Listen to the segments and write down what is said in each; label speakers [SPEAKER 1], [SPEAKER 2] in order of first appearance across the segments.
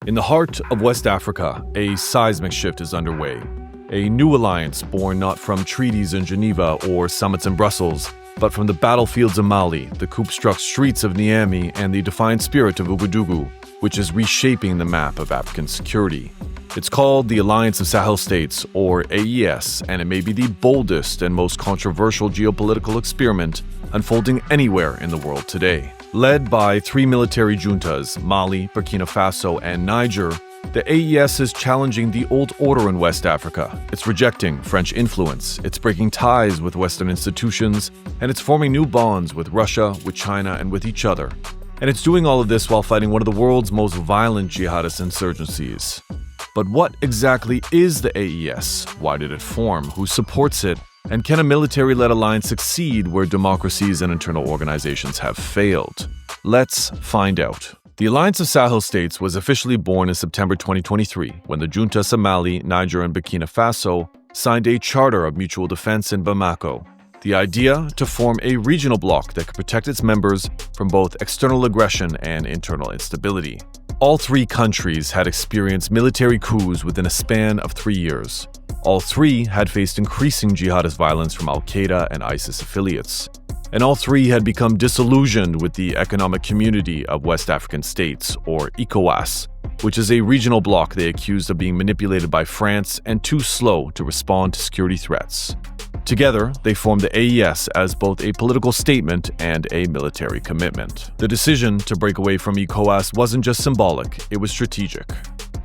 [SPEAKER 1] In the heart of West Africa, a seismic shift is underway. A new alliance born not from treaties in Geneva or summits in Brussels, but from the battlefields of Mali, the coup-struck streets of Niamey, and the defiant spirit of Ouagadougou, which is reshaping the map of African security. It's called the Alliance of Sahel States, or AES, and it may be the boldest and most controversial geopolitical experiment unfolding anywhere in the world today. Led by three military juntas, Mali, Burkina Faso, and Niger, the AES is challenging the old order in West Africa. It's rejecting French influence, it's breaking ties with Western institutions, and it's forming new bonds with Russia, with China, and with each other. And it's doing all of this while fighting one of the world's most violent jihadist insurgencies. But what exactly is the AES? Why did it form? Who supports it? And can a military-led alliance succeed where democracies and internal organizations have failed? Let's find out. The Alliance of Sahel States was officially born in September 2023 when the juntas of Mali, Niger, and Burkina Faso signed a charter of mutual defense in Bamako. The idea to form a regional bloc that could protect its members from both external aggression and internal instability. All three countries had experienced military coups within a span of 3 years. All three had faced increasing jihadist violence from al-Qaeda and ISIS affiliates. And all three had become disillusioned with the Economic Community of West African States, or ECOWAS, which is a regional bloc they accused of being manipulated by France and too slow to respond to security threats. Together, they formed the AES as both a political statement and a military commitment. The decision to break away from ECOWAS wasn't just symbolic, it was strategic.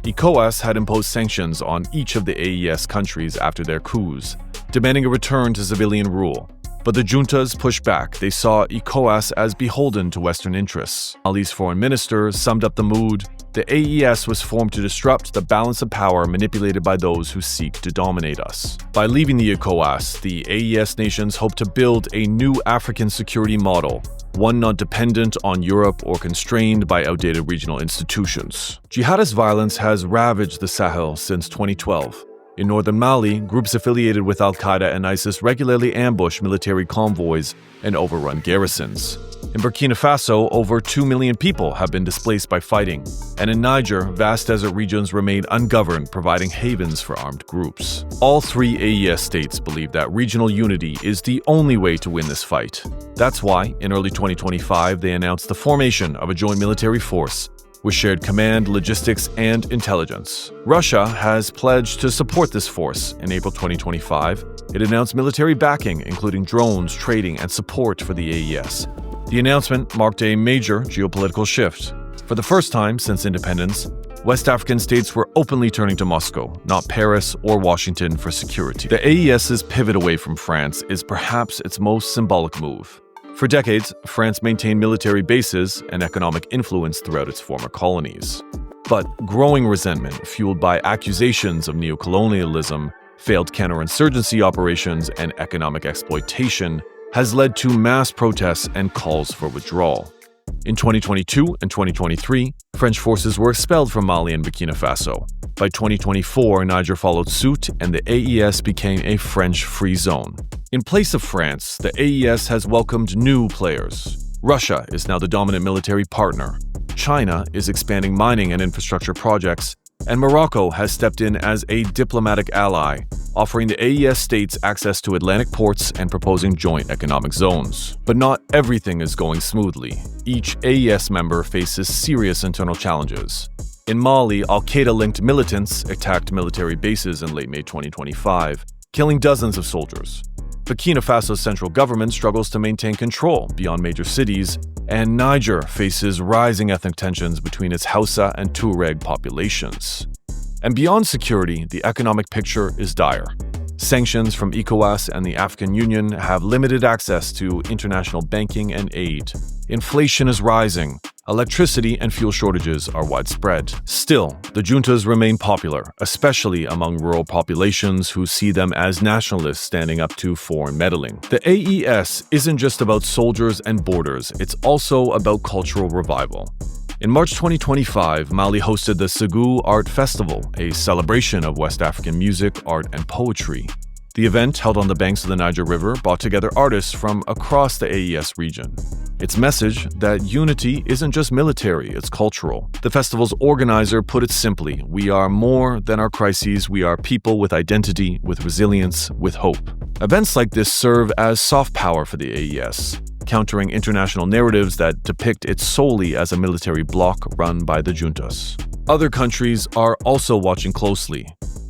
[SPEAKER 1] ECOWAS had imposed sanctions on each of the AES countries after their coups, demanding a return to civilian rule. But the juntas pushed back. They saw ECOWAS as beholden to Western interests. Mali's foreign minister summed up the mood. The AES was formed to disrupt the balance of power manipulated by those who seek to dominate us. By leaving the ECOWAS, the AES nations hope to build a new African security model, one not dependent on Europe or constrained by outdated regional institutions. Jihadist violence has ravaged the Sahel since 2012. In northern Mali, groups affiliated with al-Qaeda and ISIS regularly ambush military convoys and overrun garrisons. In Burkina Faso, over 2 million people have been displaced by fighting. And in Niger, vast desert regions remain ungoverned, providing havens for armed groups. All three AES states believe that regional unity is the only way to win this fight. That's why, in early 2025, they announced the formation of a joint military force with shared command, logistics, and intelligence. Russia has pledged to support this force. In April 2025, it announced military backing, including drones, trading, and support for the AES. The announcement marked a major geopolitical shift. For the first time since independence, West African states were openly turning to Moscow, not Paris or Washington, for security. The AES's pivot away from France is perhaps its most symbolic move. For decades, France maintained military bases and economic influence throughout its former colonies. But growing resentment, fueled by accusations of neocolonialism, failed counterinsurgency operations, and economic exploitation, has led to mass protests and calls for withdrawal. In 2022 and 2023, French forces were expelled from Mali and Burkina Faso. By 2024, Niger followed suit, and the AES became a French free zone. In place of France, the AES has welcomed new players. Russia is now the dominant military partner. China is expanding mining and infrastructure projects, and Morocco has stepped in as a diplomatic ally, offering the AES states access to Atlantic ports and proposing joint economic zones. But not everything is going smoothly. Each AES member faces serious internal challenges. In Mali, al-Qaeda-linked militants attacked military bases in late May 2025, killing dozens of soldiers. Burkina Faso's central government struggles to maintain control beyond major cities, and Niger faces rising ethnic tensions between its Hausa and Tuareg populations. And beyond security, the economic picture is dire. Sanctions from ECOWAS and the African Union have limited access to international banking and aid. Inflation is rising. Electricity and fuel shortages are widespread. Still, the juntas remain popular, especially among rural populations who see them as nationalists standing up to foreign meddling. The AES isn't just about soldiers and borders, it's also about cultural revival. In March 2025, Mali hosted the Ségou Art Festival, a celebration of West African music, art, and poetry. The event, held on the banks of the Niger River, brought together artists from across the AES region. Its message that unity isn't just military, it's cultural. The festival's organizer put it simply: we are more than our crises, we are people with identity, with resilience, with hope. Events like this serve as soft power for the AES, countering international narratives that depict it solely as a military bloc run by the juntas. Other countries are also watching closely.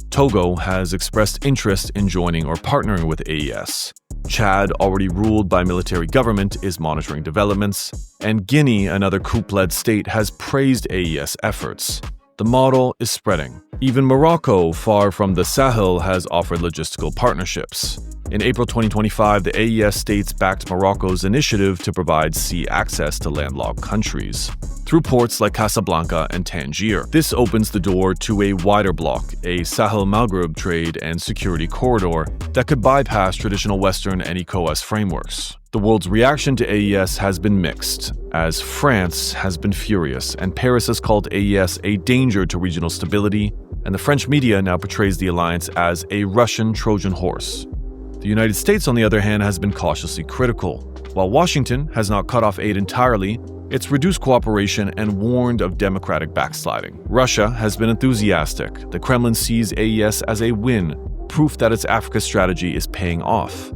[SPEAKER 1] Togo has expressed interest in joining or partnering with AES. Chad, already ruled by military government, is monitoring developments, and Guinea, another coup-led state, has praised AES efforts. The model is spreading. Even Morocco, far from the Sahel, has offered logistical partnerships. In April 2025, the AES states backed Morocco's initiative to provide sea access to landlocked countries through ports like Casablanca and Tangier. This opens the door to a wider bloc, a Sahel-Maghreb trade and security corridor that could bypass traditional Western and ECOWAS frameworks. The world's reaction to AES has been mixed, as France has been furious, and Paris has called AES a danger to regional stability, and the French media now portrays the alliance as a Russian Trojan horse. The United States, on the other hand, has been cautiously critical. While Washington has not cut off aid entirely, it's reduced cooperation and warned of democratic backsliding. Russia has been enthusiastic. The Kremlin sees AES as a win, proof that its Africa strategy is paying off.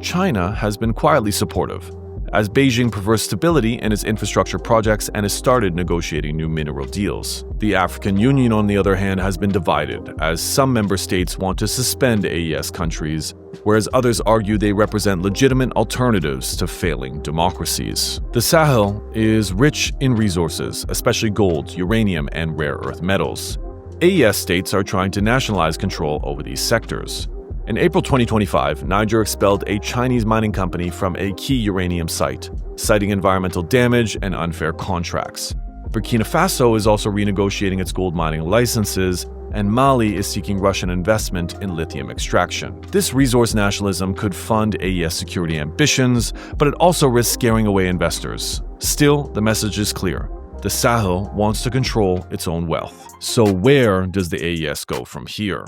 [SPEAKER 1] China has been quietly supportive, as Beijing prefers stability in its infrastructure projects and has started negotiating new mineral deals. The African Union, on the other hand, has been divided, as some member states want to suspend AES countries, whereas others argue they represent legitimate alternatives to failing democracies. The Sahel is rich in resources, especially gold, uranium, and rare earth metals. AES states are trying to nationalize control over these sectors. In April 2025, Niger expelled a Chinese mining company from a key uranium site, citing environmental damage and unfair contracts. Burkina Faso is also renegotiating its gold mining licenses, and Mali is seeking Russian investment in lithium extraction. This resource nationalism could fund AES security ambitions, but it also risks scaring away investors. Still, the message is clear. The Sahel wants to control its own wealth. So where does the AES go from here?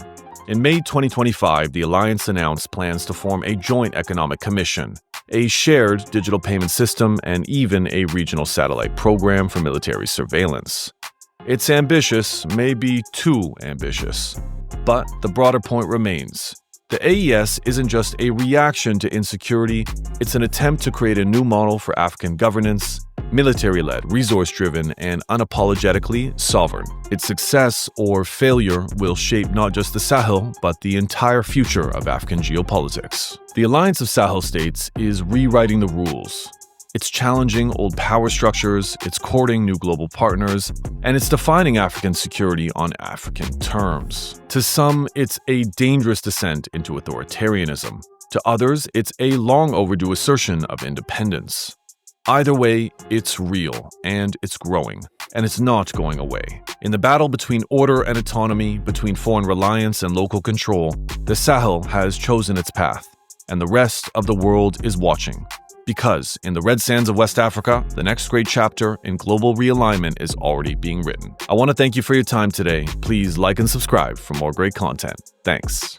[SPEAKER 1] In May 2025, the alliance announced plans to form a joint economic commission, a shared digital payment system, and even a regional satellite program for military surveillance. It's ambitious, maybe too ambitious. But the broader point remains. The AES isn't just a reaction to insecurity, it's an attempt to create a new model for African governance, military-led, resource-driven, and unapologetically sovereign. Its success or failure will shape not just the Sahel, but the entire future of African geopolitics. The Alliance of Sahel States is rewriting the rules. It's challenging old power structures, it's courting new global partners, and it's defining African security on African terms. To some, it's a dangerous descent into authoritarianism. To others, it's a long-overdue assertion of independence. Either way, it's real, and it's growing, and it's not going away. In the battle between order and autonomy, between foreign reliance and local control, the Sahel has chosen its path, and the rest of the world is watching. Because in the red sands of West Africa, the next great chapter in global realignment is already being written. I want to thank you for your time today. Please like and subscribe for more great content. Thanks.